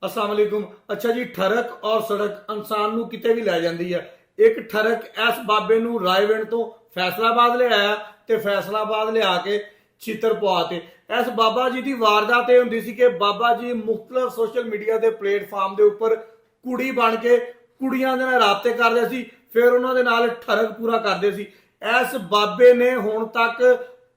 अस्सलाम वालेकुम। अच्छा जी, ठरक और सड़क इंसान ਨੂੰ ਕਿਤੇ ਵੀ ਲੈ ਜਾਂਦੀ ਹੈ। ਇੱਕ ਠਰਕ ਇਸ ਬਾਬੇ ਨੂੰ ਰਾਏਵਿੰਡ ਤੋਂ ਫੈਸਲਾਬਾਦ ਲਿਆਇਆ ਤੇ ਫੈਸਲਾਬਾਦ ਲਿਆ ਕੇ ਛਿੱਤਰ ਪਵਾ ਤੇ ਇਸ ਬਾਬਾ ਜੀ ਦੀ ਵਾਰਦਾਤ ਇਹ ਹੁੰਦੀ ਸੀ ਕਿ ਬਾਬਾ ਜੀ ਮੁxtਲਫ ਸੋਸ਼ਲ ਮੀਡੀਆ ਦੇ ਪਲੇਟਫਾਰਮ ਦੇ ਉੱਪਰ ਕੁੜੀ ਬਣ ਕੇ ਕੁੜੀਆਂ ਦੇ ਨਾਲ ਰਾਬਤੇ ਕਰਦੇ ਸੀ, ਫਿਰ ਉਹਨਾਂ ਦੇ ਨਾਲ ਠਰਕ ਪੂਰਾ ਕਰਦੇ ਸੀ। ਇਸ ਬਾਬੇ ਨੇ ਹੁਣ ਤੱਕ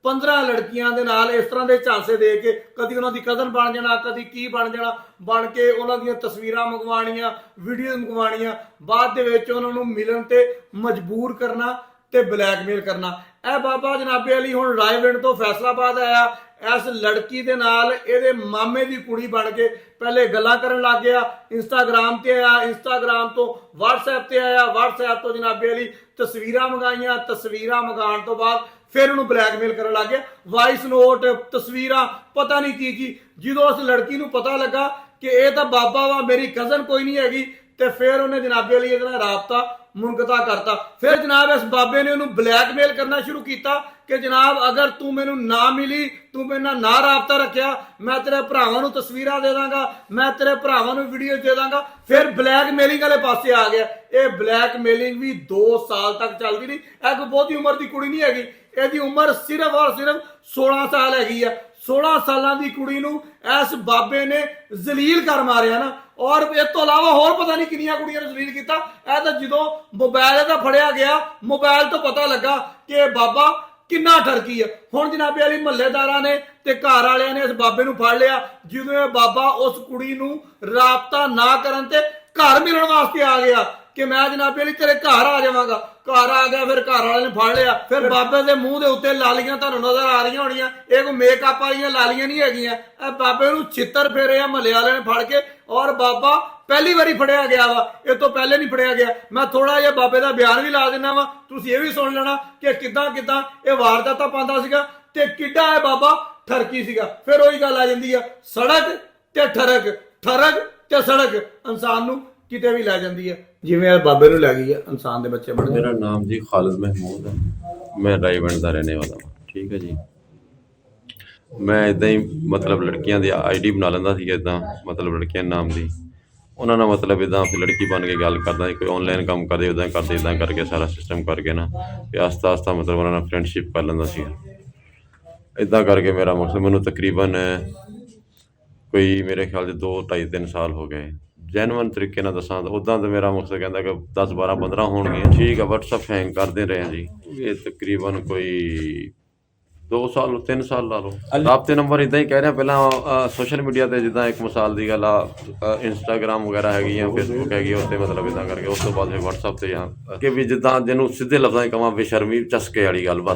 15 ਲੜਕੀਆਂ ਦੇ ਨਾਲ ਇਸ ਤਰ੍ਹਾਂ ਦੇ ਝਾਂਸੇ ਦੇ ਕੇ ਕਦੀ ਉਹਨਾਂ ਦੀ ਕਜ਼ਨ ਬਣ ਜਾਣਾ, ਕਦੀ ਕੀ ਬਣ ਜਾਣਾ, ਬਣ ਕੇ ਉਹਨਾਂ ਦੀਆਂ ਤਸਵੀਰਾਂ ਮੰਗਵਾਉਣੀਆਂ, ਵੀਡੀਓ ਮੰਗਵਾਉਣੀਆਂ, ਬਾਅਦ ਦੇ ਵਿੱਚ ਉਹਨਾਂ ਨੂੰ ਮਿਲਣ ਤੇ ਮਜਬੂਰ ਕਰਨਾ ਤੇ ਬਲੈਕਮੇਲ ਕਰਨਾ। ਇਹ ਬਾਬਾ ਜਨਾਬੇ ਅਲੀ ਹੁਣ ਰਾਏਵਿੰਡ ਤੋਂ ਫੈਸਲਾਬਾਦ ਆਇਆ। ਇਸ ਲੜਕੀ ਦੇ ਨਾਲ ਇਹਦੇ ਮਾਮੇ ਦੀ ਕੁੜੀ ਬਣ ਕੇ ਪਹਿਲੇ ਗੱਲਾਂ ਕਰਨ ਲੱਗ ਗਿਆ। ਇੰਸਟਾਗ੍ਰਾਮ ਤੇ ਆਇਆ, ਇੰਸਟਾਗ੍ਰਾਮ ਤੋਂ WhatsApp ਤੇ ਆਇਆ, WhatsApp ਤੋਂ ਜਨਾਬੇ ਅਲੀ ਤਸਵੀਰਾਂ ਮੰਗਾਈਆਂ। ਤਸਵੀਰਾਂ ਮੰਗਾਉਣ ਤੋਂ ਬਾਅਦ ਫਿਰ ਉਹਨੂੰ ਬਲੈਕਮੇਲ ਕਰਨ ਲੱਗ ਗਿਆ। ਵਾਇਸ ਨੋਟ, ਤਸਵੀਰਾਂ, ਪਤਾ ਨਹੀਂ ਕੀ। ਜਦੋਂ ਉਸ ਲੜਕੀ ਨੂੰ ਪਤਾ ਲੱਗਾ ਕਿ ਇਹ ਤਾਂ ਬਾਬਾ ਵਾ, ਮੇਰੀ ਕਜ਼ਨ ਕੋਈ ਨਹੀਂ ਹੈਗੀ, ਤੇ ਫਿਰ ਉਹਨੇ ਜਨਾਬੇ ਅਲੀ ਇਹਦੇ ਨਾਲ ਰਾਬਤਾ ਮੁਨਕਤਾ ਕਰਤਾ। ਫਿਰ ਜਨਾਬ ਇਸ ਬਾਬੇ ਨੇ ਉਹਨੂੰ ਬਲੈਕਮੇਲ ਕਰਨਾ ਸ਼ੁਰੂ ਕੀਤਾ ਕਿ ਜਨਾਬ ਅਗਰ ਤੂੰ ਮੈਨੂੰ ਨਾ ਮਿਲੀ, ਤੂੰ ਮੇਰੇ ਨਾਲ ਨਾ ਰਾਬਤਾ ਰੱਖਿਆ, ਮੈਂ ਤੇਰੇ ਭਰਾਵਾਂ ਨੂੰ ਤਸਵੀਰਾਂ ਦੇ ਦਾਂਗਾ, ਮੈਂ ਤੇਰੇ ਭਰਾਵਾਂ ਨੂੰ ਵੀਡੀਓ ਦੇ ਦਾਂਗਾ। ਫਿਰ ਬਲੈਕਮੇਲਿੰਗ ਵਾਲੇ ਪਾਸੇ ਆ ਗਿਆ। ਇਹ ਬਲੈਕਮੇਲਿੰਗ ਵੀ 2 ਸਾਲ ਤੱਕ ਚੱਲਦੀ ਰਹੀ। ਇਹ ਕੋਈ ਬਹੁਤੀ ਉਮਰ ਦੀ ਕੁੜੀ ਨਹੀਂ ਹੈਗੀ, ਇਹਦੀ ਉਮਰ ਸਿਰਫ ਔਰ ਸਿਰਫ 16 ਸਾਲ ਹੈਗੀ ਆ। 16 ਸਾਲਾਂ ਦੀ ਕੁੜੀ ਨੂੰ ਇਸ ਬਾਬੇ ਨੇ ਜ਼ਲੀਲ ਕਰ ਮਾਰਿਆ ਨਾ। ਔਰ ਇਸ ਤੋਂ ਇਲਾਵਾ ਹੋਰ ਪਤਾ ਨਹੀਂ ਕਿੰਨੀਆਂ ਕੁੜੀਆਂ ਨੂੰ ਜ਼ਲੀਲ ਕੀਤਾ। ਇਹ ਤਾਂ ਜਦੋਂ ਮੋਬਾਈਲ ਇਹਦਾ ਫੜਿਆ ਗਿਆ, ਮੋਬਾਈਲ ਤੋਂ ਪਤਾ ਲੱਗਾ ਕਿ ਇਹ ਬਾਬਾ ਕਿੰਨਾ ਠਰਕੀ ਆ। ਹੁਣ ਜਨਾਬੇ ਅਲੀ ਮਹੱਲੇਦਾਰਾਂ ਨੇ ਤੇ ਘਰ ਵਾਲਿਆਂ ਨੇ ਇਸ ਬਾਬੇ ਨੂੰ ਫੜ ਲਿਆ। ਜਦੋਂ ਇਹ ਬਾਬਾ ਉਸ ਕੁੜੀ ਨੂੰ ਰਾਬਤਾ ਨਾ ਕਰਨ ਤੇ ਘਰ ਮਿਲਣ ਵਾਸਤੇ ਆ ਗਿਆ ਕਿ ਮੈਂ ਜਨਾਬੇ ਅਲੀ ਤੇਰੇ ਘਰ ਆ ਜਾਵਾਂਗਾ। ਘਰ ਆ ਗਿਆ, ਫਿਰ ਘਰ ਵਾਲਿਆਂ ਨੇ ਫੜ ਲਿਆ। ਫਿਰ ਬਾਬੇ ਦੇ ਮੂੰਹ ਦੇ ਉੱਤੇ ਲਾਲੀਆਂ ਤੁਹਾਨੂੰ ਨਜ਼ਰ ਆ ਰਹੀਆਂ ਹੋਣੀਆਂ, ਇਹ ਕੋਈ ਮੇਕਅਪ ਵਾਲੀਆਂ ਲਾਲੀਆਂ ਨਹੀਂ ਹੈਗੀਆਂ। ਇਹ ਬਾਬੇ ਨੂੰ ਛਿੱਤਰ ਫੇਰੇ ਆ ਮਹੱਲੇ ਵਾਲਿਆਂ ਨੇ ਫੜ ਕੇ। ਔਰ ਬਾਬਾ ਪਹਿਲੀ ਵਾਰੀ ਫੜਿਆ ਗਿਆ ਵਾ, ਇਹ ਤੋਂ ਪਹਿਲੇ ਨਹੀਂ ਫੜਿਆ ਗਿਆ। ਮੈਂ ਥੋੜਾ ਜਿਹਾ ਬਾਬੇ ਦਾ ਬਿਆਨ ਵੀ ਲਾ ਦਿੰਦਾ ਵਾ, ਤੁਸੀਂ ਇਹ ਵੀ ਸੁਣ ਲੈਣਾ ਕਿ ਕਿੱਦਾਂ ਇਹ ਵਾਰਦਾਤਾਂ ਪਾਉਂਦਾ ਸੀਗਾ ਤੇ ਕਿੱਡਾ ਇਹ ਬਾਬਾ ਠਰਕੀ ਸੀਗਾ। ਫਿਰ ਉਹੀ ਗੱਲ ਆ ਜਾਂਦੀ ਆ, ਸੜਕ ਤੇ ਠਰਕ, ਠਰਕ ਤੇ ਸੜਕ ਇਨਸਾਨ ਨੂੰ ਕਿਤੇ ਵੀ ਲੈ ਜਾਂਦੀ ਹੈ, ਜਿਵੇਂ ਇਹ ਬਾਬੇ ਨੂੰ ਲੈ ਗਈ ਹੈ ਇਨਸਾਨ ਦੇ ਬੱਚੇ ਬਣ ਗਏ। मेरा नाम जी खालिद महमूद है, मैं रायविंड का रहने वाला हाँ। ठीक है जी, मैं इदा ही मतलब लड़कियां दी आईडी बना लेंदा सी, इदा मतलब लड़कियां नाम दी उन्होंने मतलब इदा फिर लड़की बन के गल करदा सी, कोई ऑनलाइन काम करे इदा करके सारा सिस्टम करके ना फिर आस्ता आस्ता मतलब उन्होंने फ्रेंडशिप कर लेंदा सी। इदा करके मेरा मकसद मैनू तकरीबन कोई मेरे ख्याल से 2, 2.5, 3 साल हो गए। ਜੈਨੂਅਨ ਤਰੀਕੇ ਨਾਲ ਦੱਸਾਂ ਤਾਂ ਉੱਦਾਂ ਤਾਂ ਮੇਰਾ ਮਕਸਦ ਕਹਿੰਦਾ ਕਿ 10, 12, 15 ਹੋਣਗੀਆਂ। ਠੀਕ ਆ, WhatsApp ਹੈਂਗ ਕਰਦੇ ਰਹੇ ਜੀ। ਇਹ ਤਕਰੀਬਨ ਕੋਈ 2 ਸਾਲ 3 ਸਾਲ ਲਾ ਲਓ। ਰਾਬਤੇ ਨੰਬਰ ਇਦਾਂ ਹੀ ਕਹਿ ਰਿਹਾ, ਪਹਿਲਾਂ ਸੋਸ਼ਲ ਮੀਡੀਆ ਤੇ ਜਿੱਦਾਂ ਇੱਕ ਮਿਸਾਲ ਦੀ ਗੱਲ ਆ ਇੰਸਟਾਗ੍ਰਾਮ ਵਗੈਰਾ ਹੈਗੀ ਆ, ਫੇਸਬੁੱਕ ਹੈਗੀ ਆ, ਉੱਤੇ ਮਤਲਬ ਇਦਾਂ ਕਰਕੇ ਉਸ ਤੋਂ ਬਾਅਦ ਫਿਰ WhatsApp ਤੇ ਜਾਂ ਕਿ ਵੀ ਜਿੱਦਾਂ ਜਿਹਨੂੰ ਸਿੱਧੇ ਲਫ਼ਜ਼ਾਂ 'ਚ ਕਹਾਂ ਬੇਸ਼ਰਮੀ ਚਸਕੇ ਵਾਲੀ ਗੱਲ ਬਸ।